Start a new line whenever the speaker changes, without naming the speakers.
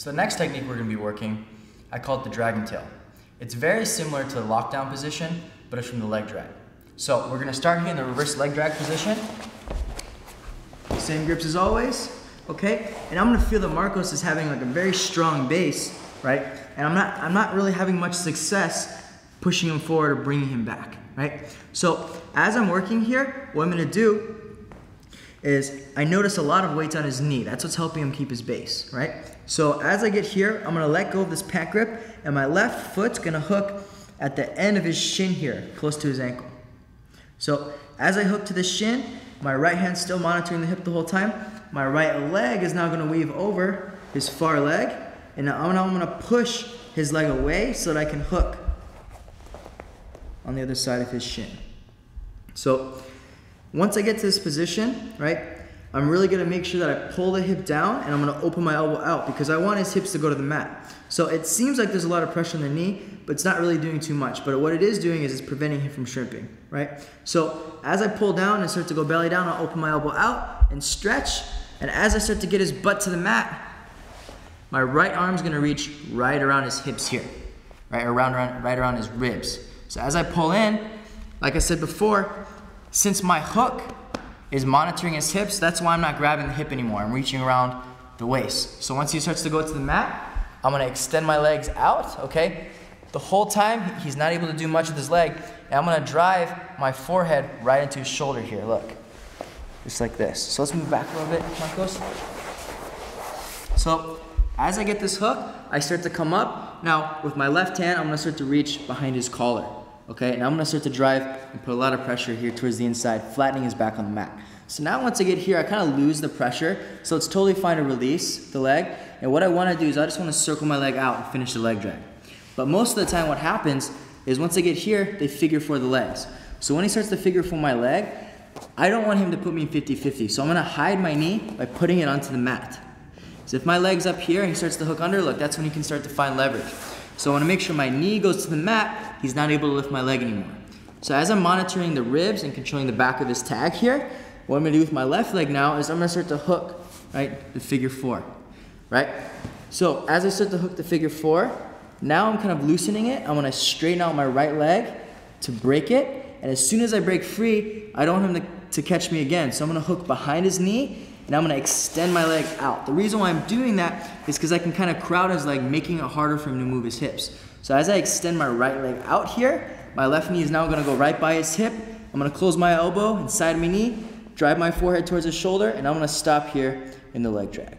So the next technique we're going to be working, I call it the DragonTail. It's very similar to the lockdown position, but it's from the leg drag. So we're going to start here in the reverse leg drag position. Same grips as always, okay? And I'm going to feel that Marcos is having like a very strong base, right? And I'm not really having much success pushing him forward or bringing him back, right? So as I'm working here, what I'm going to do is I notice a lot of weight's on his knee. That's what's helping him keep his base, right? So as I get here, I'm gonna let go of this pant grip, and my left foot's gonna hook at the end of his shin here, close to his ankle. So as I hook to the shin, my right hand's still monitoring the hip the whole time. My right leg is now gonna weave over his far leg, and now I'm gonna push his leg away so that I can hook on the other side of his shin. So once I get to this position, right, I'm really gonna make sure that I pull the hip down and I'm gonna open my elbow out because I want his hips to go to the mat. So it seems like there's a lot of pressure on the knee, but it's not really doing too much. But what it is doing is it's preventing him from shrimping, right? So as I pull down and start to go belly down, I'll open my elbow out and stretch. And as I start to get his butt to the mat, my right arm's gonna reach right around his hips here, right around his ribs. So as I pull in, like I said before, since my hook is monitoring his hips, that's why I'm not grabbing the hip anymore. I'm reaching around the waist. So once he starts to go to the mat, I'm gonna extend my legs out, okay? The whole time, he's not able to do much with his leg, and I'm gonna drive my forehead right into his shoulder here, look. Just like this. So let's move back a little bit, Marcos. So as I get this hook, I start to come up. Now, with my left hand, I'm gonna start to reach behind his collar. Okay, and I'm gonna start to drive and put a lot of pressure here towards the inside, flattening his back on the mat. So now once I get here, I kind of lose the pressure, so it's totally fine to release the leg. And what I wanna do is I just wanna circle my leg out and finish the leg drag. But most of the time what happens is once I get here, they figure for the legs. So when he starts to figure for my leg, I don't want him to put me in 50-50. So I'm gonna hide my knee by putting it onto the mat. So if my leg's up here and he starts to hook under, look, that's when he can start to find leverage. So I want to make sure my knee goes to the mat, he's not able to lift my leg anymore. So as I'm monitoring the ribs and controlling the back of his tag here, what I'm going to do with my left leg now is I'm going to start to hook, right, the figure 4, right? So as I start to hook the figure 4, now I'm kind of loosening it. I'm going to straighten out my right leg to break it, and as soon as I break free, I don't want him to catch me again. So I'm going to hook behind his knee, and I'm gonna extend my leg out. The reason why I'm doing that is because I can kind of crowd his leg, making it harder for him to move his hips. So as I extend my right leg out here, my left knee is now gonna go right by his hip. I'm gonna close my elbow inside my knee, drive my forehead towards his shoulder, and I'm gonna stop here in the leg drag.